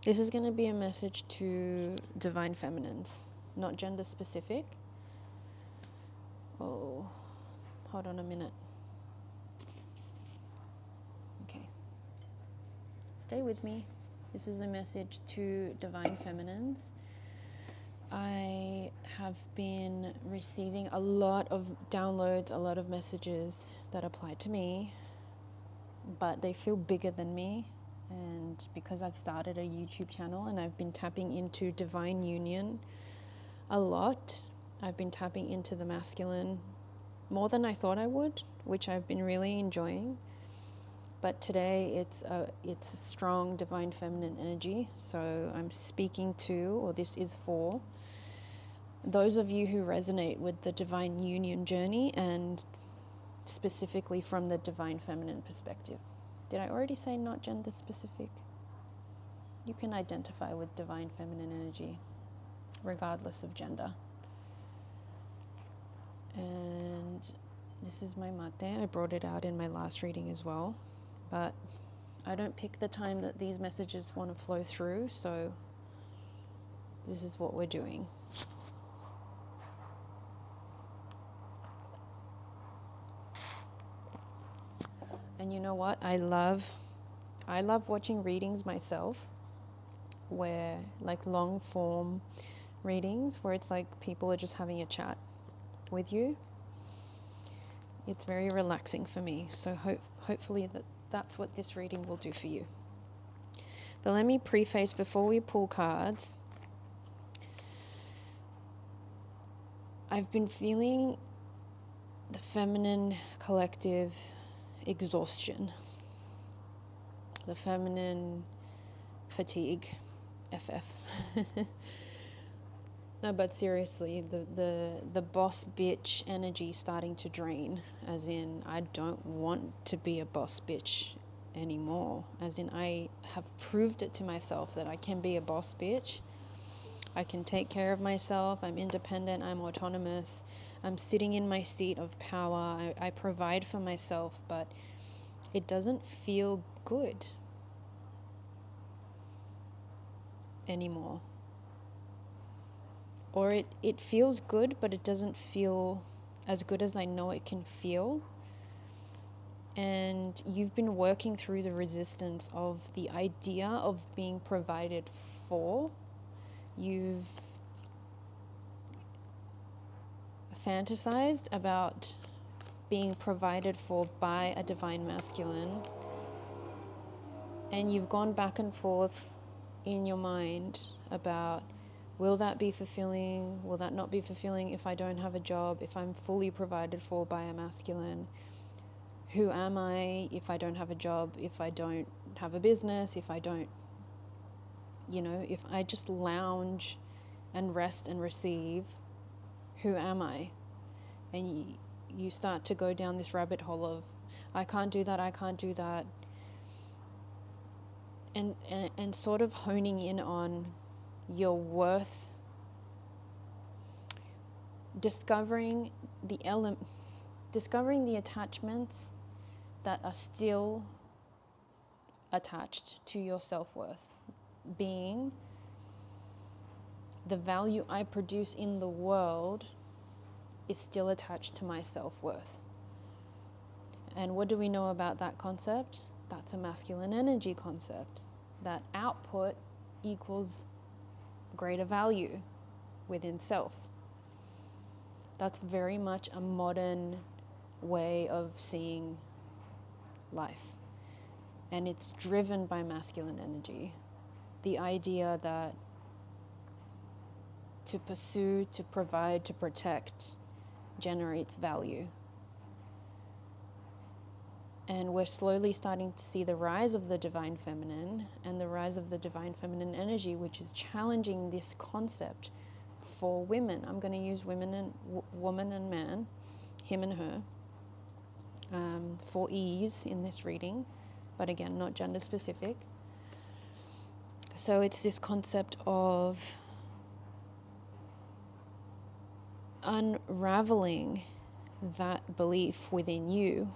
This is going to be a message to divine feminines, not gender specific. Oh, hold on a minute. Okay. Stay with me. This is a message to divine feminines. I have been receiving a lot of downloads, a lot of messages that apply to me, but they feel bigger than me. And because I've started a YouTube channel and I've been tapping into divine union a lot, I've been tapping into the masculine more than I thought I would, which I've been really enjoying. But today it's a strong divine feminine energy. So I'm speaking to, or this is for, those of you who resonate with the divine union journey and specifically from the divine feminine perspective. Did I already say not gender specific? You can identify with divine feminine energy regardless of gender. And this is my mate. I brought it out in my last reading as well. But I don't pick the time that these messages want to flow through, so this is what we're doing. And you know what? I love watching readings myself, where like long form readings where it's like people are just having a chat with you. It's very relaxing for me. So hopefully that's what this reading will do for you. But let me preface before we pull cards. I've been feeling the feminine collective exhaustion, the feminine fatigue, FF. No, but seriously, the boss bitch energy starting to drain, as in I don't want to be a boss bitch anymore, as in I have proved it to myself that I can be a boss bitch. I can take care of myself, I'm independent, I'm autonomous, I'm sitting in my seat of power, I provide for myself, but it doesn't feel good anymore. Or it feels good, but it doesn't feel as good as I know it can feel. And you've been working through the resistance of the idea of being provided for. You've fantasized about being provided for by a divine masculine, and you've gone back and forth in your mind about, will that be fulfilling? Will that not be fulfilling if I don't have a job, if I'm fully provided for by a masculine? Who am I if I don't have a job, if I don't have a business, if I don't, if I just lounge and rest and receive, who am I? And you start to go down this rabbit hole of, I can't do that, I can't do that. And sort of honing in on your worth, discovering the attachments that are still attached to your self-worth, being the value I produce in the world is still attached to my self-worth. And what do we know about that concept? That's a masculine energy concept, that output equals greater value within self. That's very much a modern way of seeing life. And it's driven by masculine energy. The idea that to pursue, to provide, to protect generates value. And we're slowly starting to see the rise of the divine feminine and the rise of the divine feminine energy, which is challenging this concept for women. I'm going to use women and woman and man, him and her, for ease in this reading, but again, not gender specific. So it's this concept of unraveling that belief within you,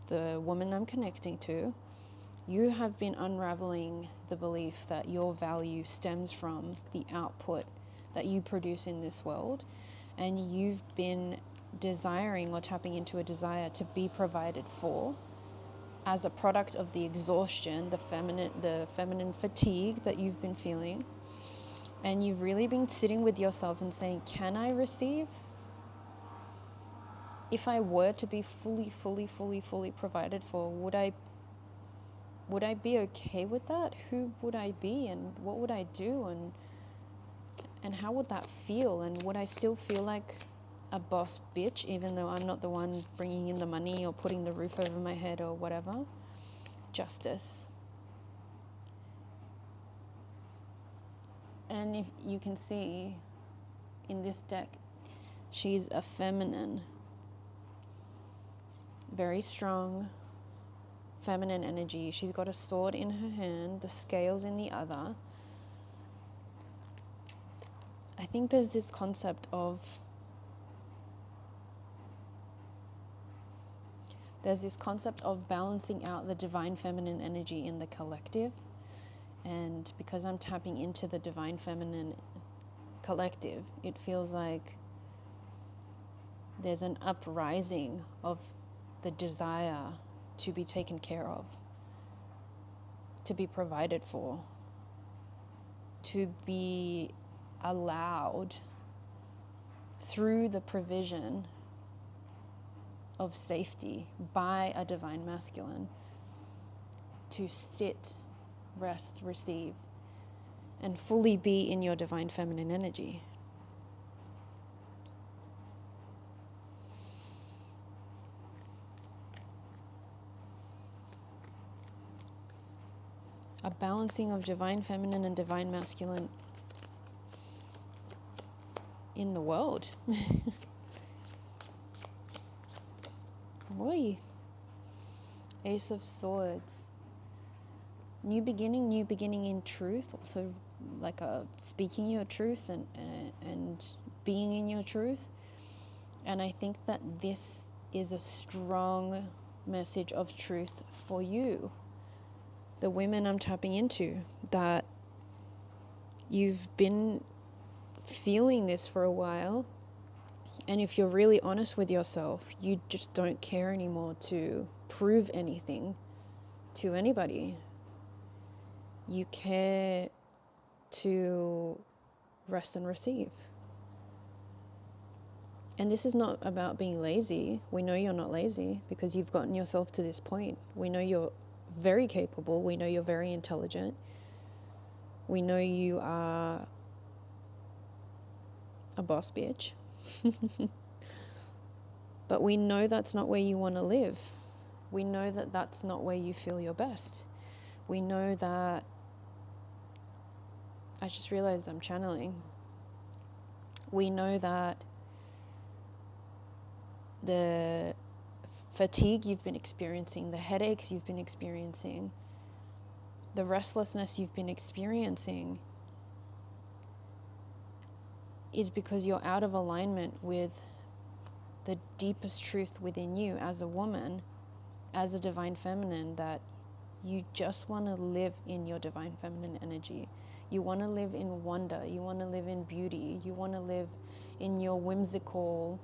the woman I'm connecting to, You have been unraveling the belief that your value stems from the output that you produce in this world, and you've been desiring or tapping into a desire to be provided for as a product of the exhaustion, the feminine fatigue that you've been feeling. And you've really been sitting with yourself and saying, can I receive? If I were to be fully provided for, would I be okay with that? Who would I be, and what would I do, and how would that feel? And would I still feel like a boss bitch even though I'm not the one bringing in the money or putting the roof over my head or whatever? Justice. And if you can see in this deck, she's a feminine, very strong feminine energy. She's got a sword in her hand, the scales in the other. I think there's this concept of balancing out the divine feminine energy in the collective. And because I'm tapping into the divine feminine collective, it feels like there's an uprising of the desire to be taken care of, to be provided for, to be allowed through the provision of safety by a divine masculine to sit, rest, receive, and fully be in your divine feminine energy. A balancing of divine feminine and divine masculine in the world. Boy. Ace of Swords. New beginning in truth. Also like speaking your truth and being in your truth. And I think that this is a strong message of truth for you. The women I'm tapping into, that you've been feeling this for a while, and if you're really honest with yourself, you just don't care anymore to prove anything to anybody. You care to rest and receive. And this is not about being lazy. We know you're not lazy because you've gotten yourself to this point. We know you're very capable. We know you're very intelligent. We know you are a boss bitch. But we know that's not where you want to live. We know that that's not where you feel your best. We know that... I just realized I'm channeling. We know that the fatigue you've been experiencing, the headaches you've been experiencing, the restlessness you've been experiencing is because you're out of alignment with the deepest truth within you as a woman, as a divine feminine, that you just want to live in your divine feminine energy. You want to live in wonder. You want to live in beauty. You want to live in your whimsical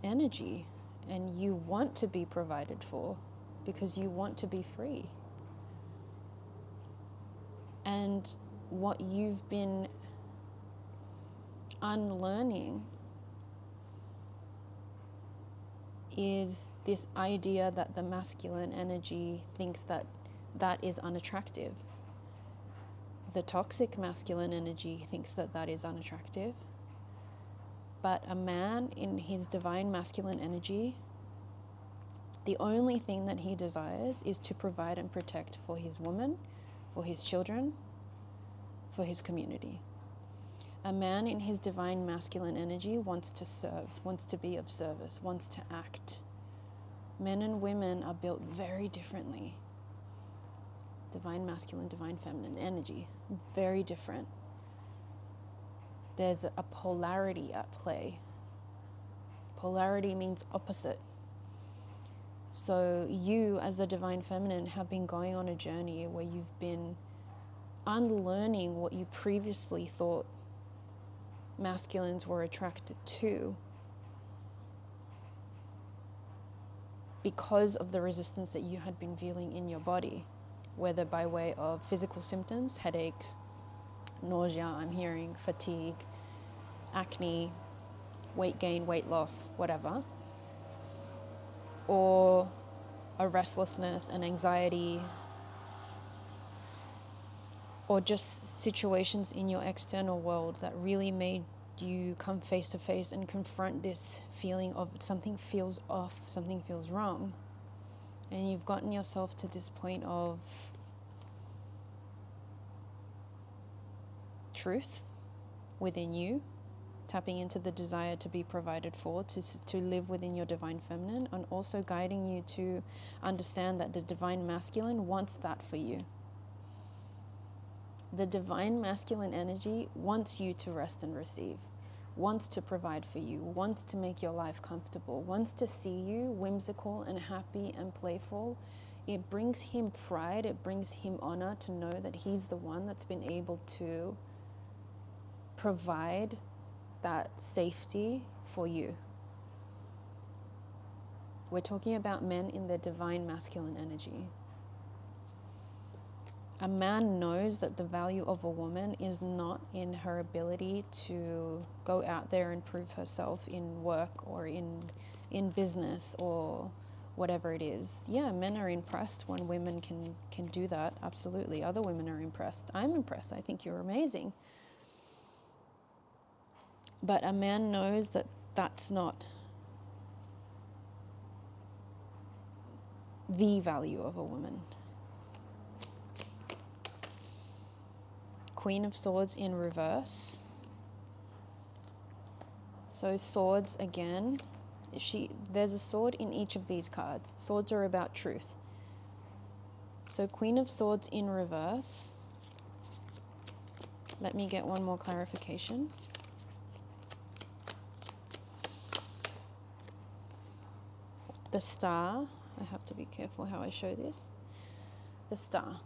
energy. And you want to be provided for because you want to be free. And what you've been unlearning is this idea that the masculine energy thinks that that is unattractive. The toxic masculine energy thinks that that is unattractive. But a man in his divine masculine energy, the only thing that he desires is to provide and protect for his woman, for his children, for his community. A man in his divine masculine energy wants to serve, wants to be of service, wants to act. Men and women are built very differently. Divine masculine, divine feminine energy, very different. There's a polarity at play. Polarity means opposite. So you, as the divine feminine, have been going on a journey where you've been unlearning what you previously thought masculines were attracted to, because of the resistance that you had been feeling in your body, whether by way of physical symptoms, headaches, nausea, I'm hearing, fatigue, acne, weight gain, weight loss, whatever, or a restlessness, an anxiety, or just situations in your external world that really made you come face to face and confront this feeling of something feels off, something feels wrong. And you've gotten yourself to this point of truth within you, tapping into the desire to be provided for, to live within your divine feminine, and also guiding you to understand that the divine masculine wants that for you. The divine masculine energy wants you to rest and receive, wants to provide for you, wants to make your life comfortable, wants to see you whimsical and happy and playful. It brings him pride, it brings him honor to know that he's the one that's been able to provide that safety for you. We're talking about men in their divine masculine energy. A man knows that the value of a woman is not in her ability to go out there and prove herself in work or in business or whatever it is. Yeah, men are impressed when women can do that, absolutely. Other women are impressed. I'm impressed. I think you're amazing. But a man knows that that's not the value of a woman. Queen of Swords in reverse. So swords again. There's a sword in each of these cards. Swords are about truth. So Queen of Swords in reverse. Let me get one more clarification. The Star. I have to be careful how I show this. The Star.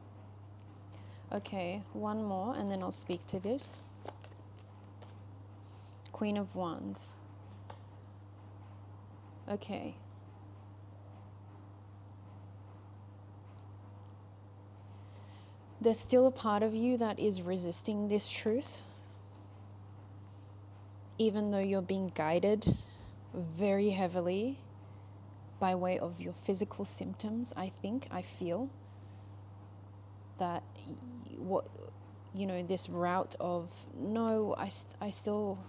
Okay, one more and then I'll speak to this. Queen of Wands. Okay. There's still a part of you that is resisting this truth, even though you're being guided very heavily by way of your physical symptoms. I feel that this route of no, I still,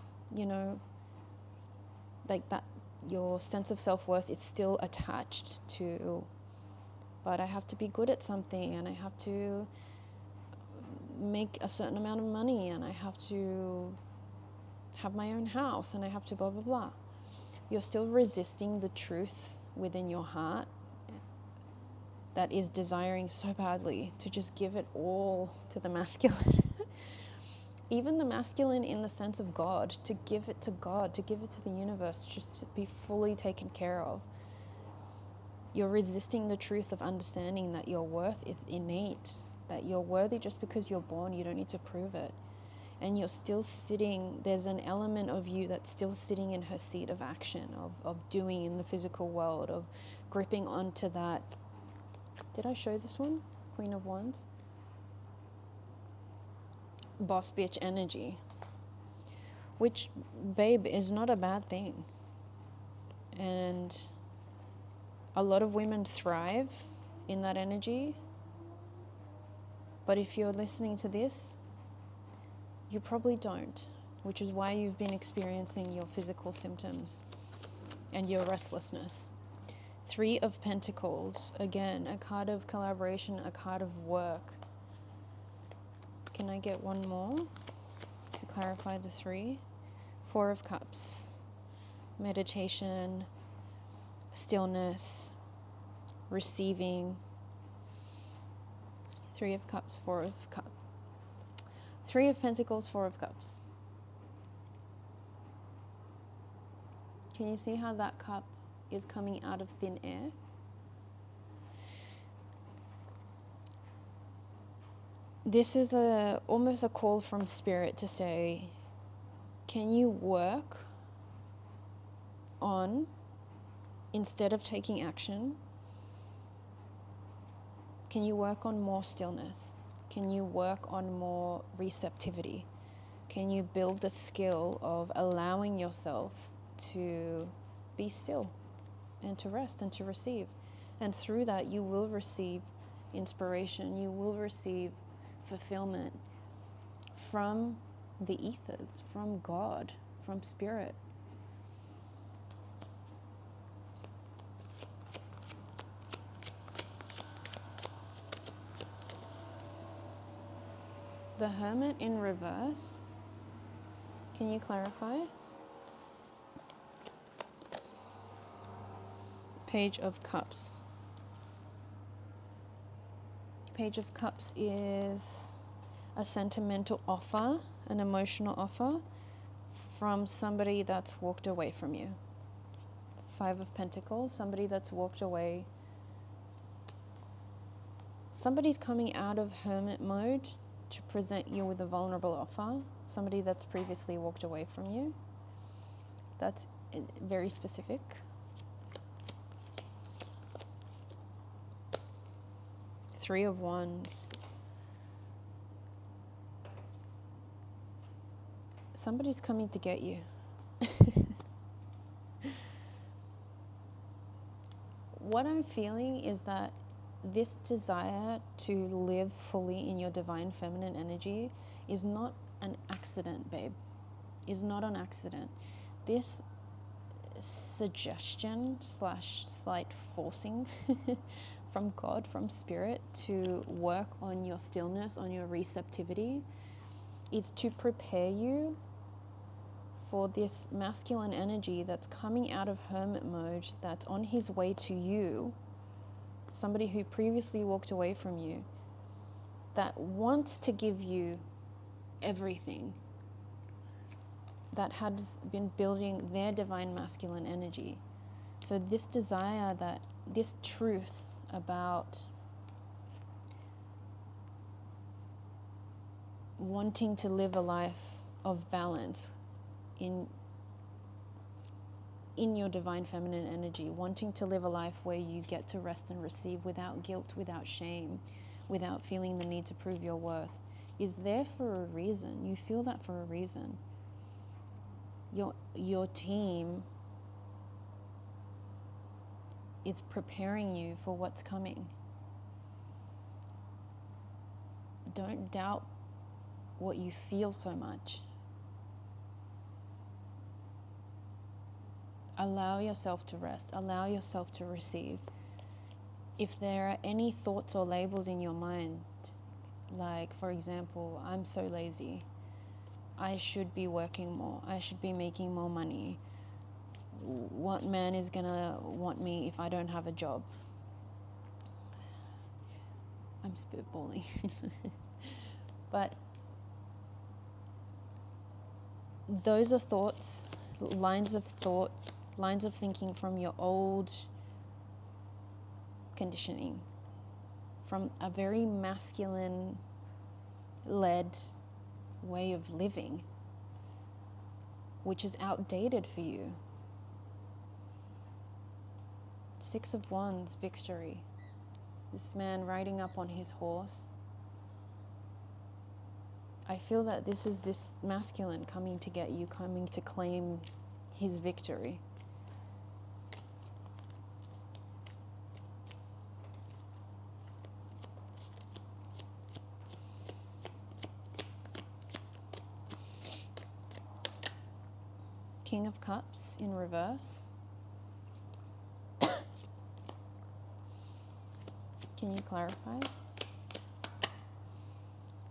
like that, your sense of self-worth is still attached to, but I have to be good at something and I have to make a certain amount of money and I have to have my own house and I have to blah, blah, blah. You're still resisting the truth within your heart that is desiring so badly to just give it all to the masculine. Even the masculine in the sense of God, to give it to God, to give it to the universe, just to be fully taken care of. You're resisting the truth of understanding that your worth is innate, that you're worthy just because you're born, you don't need to prove it. And you're still sitting, there's an element of you that's still sitting in her seat of action, of doing in the physical world, of gripping onto that. Did I show this one? Queen of Wands? Boss bitch energy. Which, babe, is not a bad thing. And a lot of women thrive in that energy. But if you're listening to this, you probably don't, which is why you've been experiencing your physical symptoms and your restlessness. 3 of Pentacles, again, a card of collaboration, a card of work. Can I get one more to clarify the 3? 4 of Cups, meditation, stillness, receiving. 3 of Cups, 4 of Cups. 3 of Pentacles, 4 of Cups. Can you see how that cup is coming out of thin air? this is almost a call from spirit to say, can you work on, instead of taking action, can you work on more stillness? Can you work on more receptivity? Can you build the skill of allowing yourself to be still and to rest and to receive? And through that, you will receive inspiration. You will receive fulfillment from the ethers, from God, from spirit. The Hermit in reverse. Can you clarify? Page of Cups. Page of Cups is a sentimental offer, an emotional offer from somebody that's walked away from you. Five of Pentacles, somebody that's walked away. Somebody's coming out of hermit mode to present you with a vulnerable offer. Somebody that's previously walked away from you. That's very specific. Three of Wands. Somebody's coming to get you. What I'm feeling is that this desire to live fully in your divine feminine energy is not an accident, babe. Is not an accident. This suggestion / slight forcing from God, from spirit, to work on your stillness, on your receptivity, is to prepare you for this masculine energy that's coming out of hermit mode, that's on his way to you, somebody who previously walked away from you, that wants to give you everything, that has been building their divine masculine energy. So this desire, that this truth about wanting to live a life of balance in your divine feminine energy, wanting to live a life where you get to rest and receive without guilt, without shame, without feeling the need to prove your worth, is there for a reason. You feel that for a reason. Your team is preparing you for what's coming. Don't doubt what you feel so much. Allow yourself to rest. Allow yourself to receive. If there are any thoughts or labels in your mind, like, for example, I'm so lazy, I should be working more, I should be making more money, what man is gonna want me if I don't have a job? I'm spitballing. But those are thoughts, lines of thought, lines of thinking from your old conditioning, from a very masculine led way of living, which is outdated for you. Six of Wands, victory. This man riding up on his horse. I feel that this is this masculine coming to get you, coming to claim his victory. King of Cups in reverse. Can you clarify?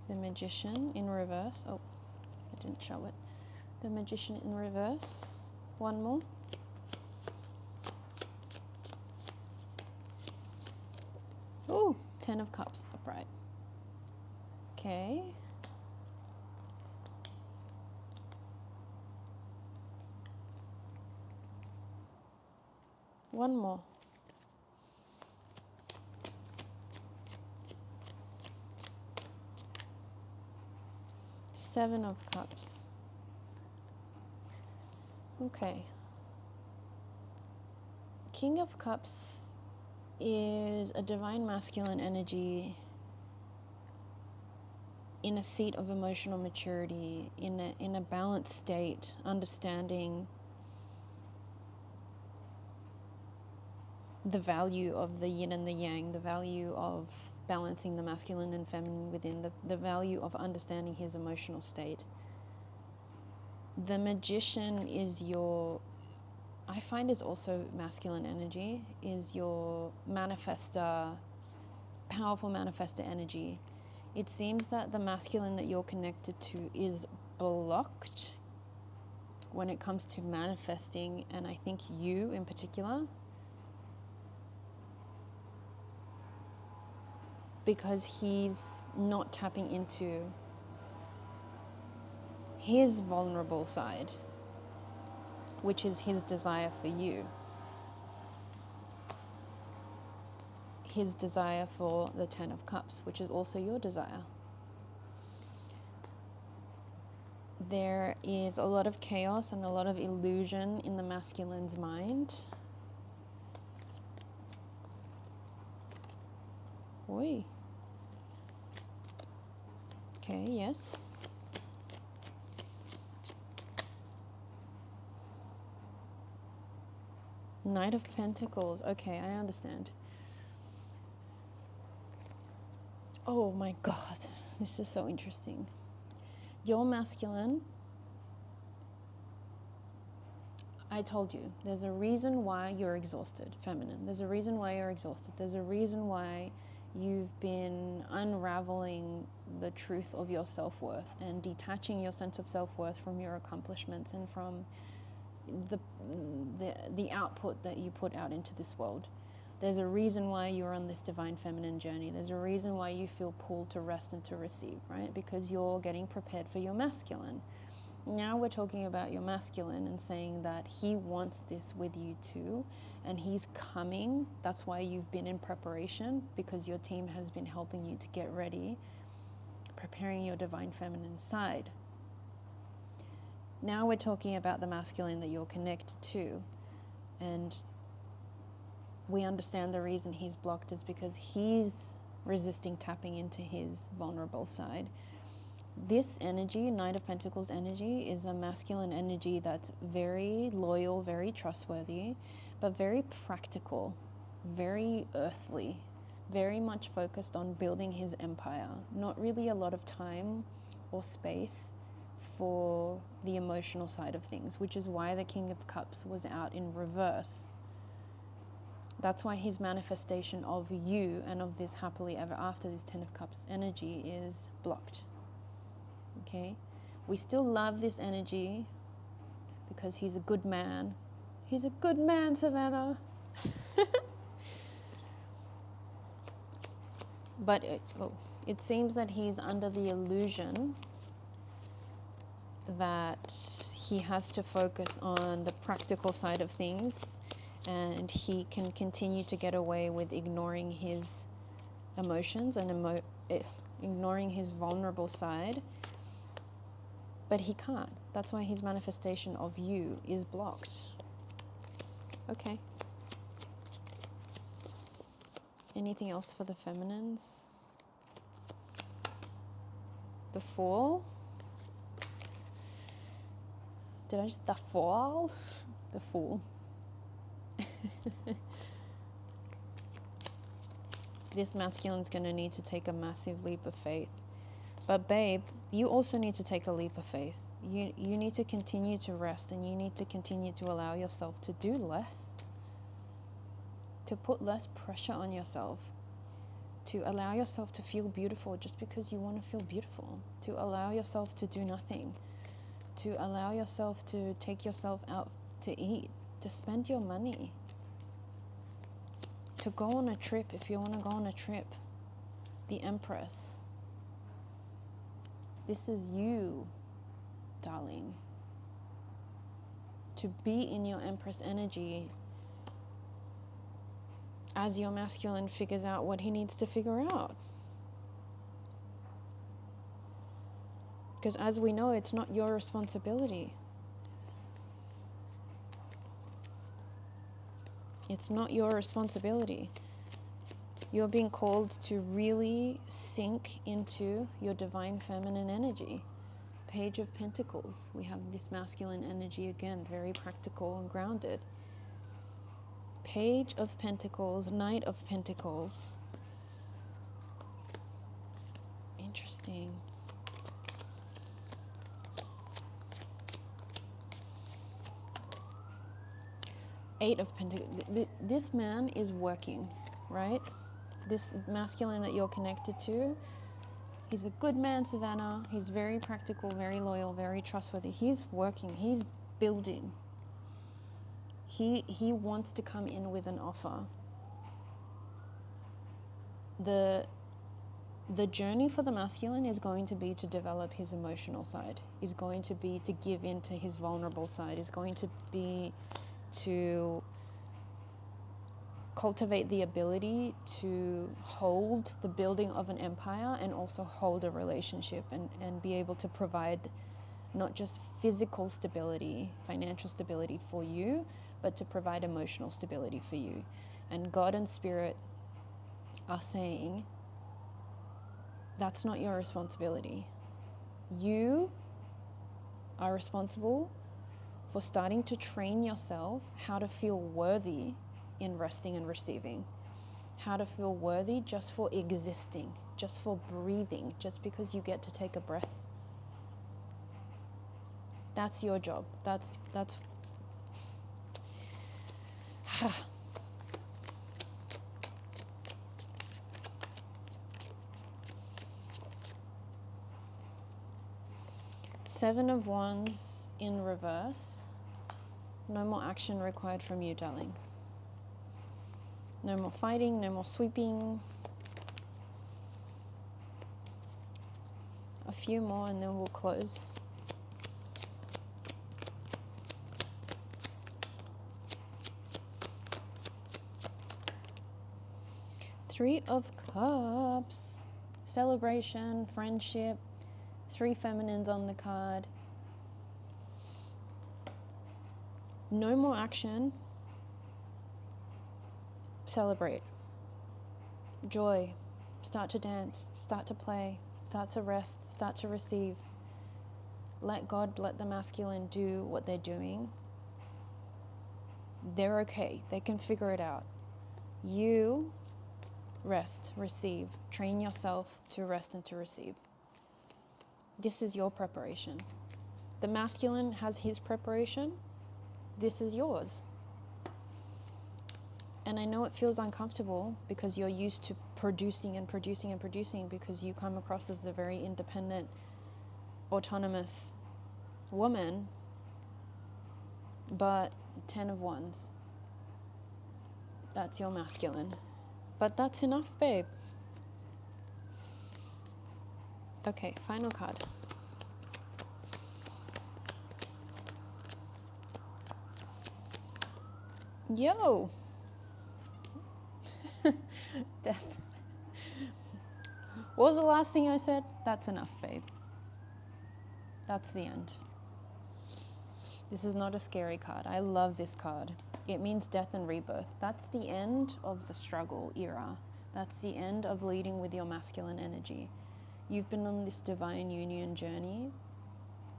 The Magician in reverse. Oh, I didn't show it. The Magician in reverse. One more. Oh, 10 of Cups upright. Okay. One more. Seven of Cups. Okay. King of Cups is a divine masculine energy in a seat of emotional maturity, in a balanced state, understanding the value of the yin and the yang, the value of balancing the masculine and feminine within, the value of understanding his emotional state. The Magician is I find is also masculine energy, is your manifester, powerful manifester energy. It seems that the masculine that you're connected to is blocked when it comes to manifesting, and I think you in particular, because he's not tapping into his vulnerable side, which is his desire for you. His desire for the Ten of Cups, which is also your desire. There is a lot of chaos and a lot of illusion in the masculine's mind. Oi. Okay, yes. Knight of Pentacles. Okay, I understand. Oh my God, this is so interesting. Your masculine, I told you, there's a reason why you're exhausted, feminine. There's a reason why you're exhausted. There's a reason why you've been unraveling the truth of your self-worth and detaching your sense of self-worth from your accomplishments and from the output that you put out into this world. There's a reason why you're on this divine feminine journey. There's a reason why you feel pulled to rest and to receive, right? Because you're getting prepared for your masculine. Now we're talking about your masculine and saying that he wants this with you too, and he's coming. That's why you've been in preparation, because your team has been helping you to get ready, preparing your divine feminine side. Now we're talking about the masculine that you're connected to, and we understand the reason he's blocked is because he's resisting tapping into his vulnerable side. This energy, Knight of Pentacles energy, is a masculine energy that's very loyal, very trustworthy, but very practical, very earthly, very much focused on building his empire. Not really a lot of time or space for the emotional side of things, which is why the King of Cups was out in reverse. That's why his manifestation of you and of this happily ever after, this Ten of Cups energy, is blocked. Okay? We still love this energy because he's a good man. He's a good man, Savannah. But it seems that he's under the illusion that he has to focus on the practical side of things, and he can continue to get away with ignoring his emotions and ignoring his vulnerable side. But he can't. That's why his manifestation of you is blocked. Okay. Anything else for the feminines? The Fool. Did I just... The Fool? The Fool. This masculine's going to need to take a massive leap of faith. But babe, you also need to take a leap of faith. You need to continue to rest, and you need to continue to allow yourself to do less. To put less pressure on yourself. To allow yourself to feel beautiful just because you want to feel beautiful. To allow yourself to do nothing. To allow yourself to take yourself out to eat. To spend your money. To go on a trip if you want to go on a trip. The Empress. This is you, darling. To be in your Empress energy as your masculine figures out what he needs to figure out. Because as we know, it's not your responsibility. It's not your responsibility. You're being called to really sink into your divine feminine energy. Page of Pentacles. We have this masculine energy again, very practical and grounded. Page of Pentacles, Knight of Pentacles. Interesting. Eight of Pentacles. This man is working, right? This masculine that you're connected to, he's a good man, Savannah. He's very practical, very loyal, very trustworthy. He's working, he's building. He wants to come in with an offer. The journey for the masculine is going to be to develop his emotional side, is going to be to give in to his vulnerable side, is going to be to cultivate the ability to hold the building of an empire and also hold a relationship and be able to provide not just physical stability, financial stability for you, but to provide emotional stability for you. And God and Spirit are saying, that's not your responsibility. You are responsible for starting to train yourself how to feel worthy in resting and receiving. How to feel worthy just for existing, just for breathing, just because you get to take a breath. That's your job. That's Seven of Wands in reverse. No more action required from you, darling. No more fighting, no more sweeping. A few more and then we'll close. Three of Cups. Celebration, friendship. Three feminines on the card. No more action. Celebrate. Joy. Start to dance. Start to play. Start to rest. Start to receive. Let God, let the masculine do what they're doing. They're okay. They can figure it out. You rest, receive. Train yourself to rest and to receive. This is your preparation. The masculine has his preparation. This is yours. And I know it feels uncomfortable because you're used to producing and producing and producing because you come across as a very independent, autonomous woman. But 10 of Wands. That's your masculine. But that's enough, babe. Okay, final card. Yo! Death. What was the last thing I said? That's enough, babe. That's the end. This is not a scary card. I love this card. It means death and rebirth. That's the end of the struggle era. That's the end of leading with your masculine energy. You've been on this divine union journey,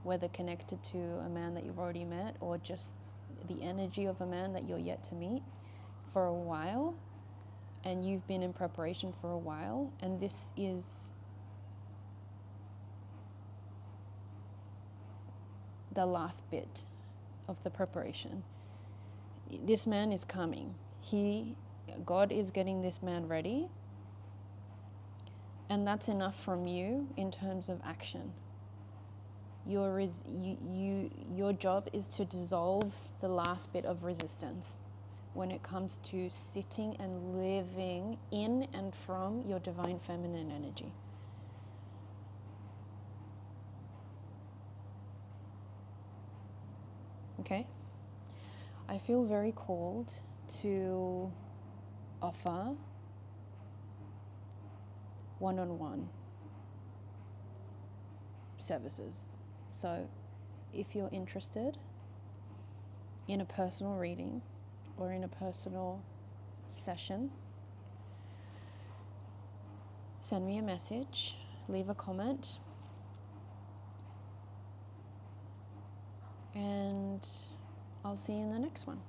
whether connected to a man that you've already met or just the energy of a man that you're yet to meet for a while, and you've been in preparation for a while, and this is the last bit of the preparation. This man is coming. God is getting this man ready, and that's enough from you in terms of action. Your job is to dissolve the last bit of resistance when it comes to sitting and living in and from your divine feminine energy. Okay? I feel very called to offer one-on-one services. So if you're interested in a personal reading or in a personal session, send me a message, leave a comment, and I'll see you in the next one.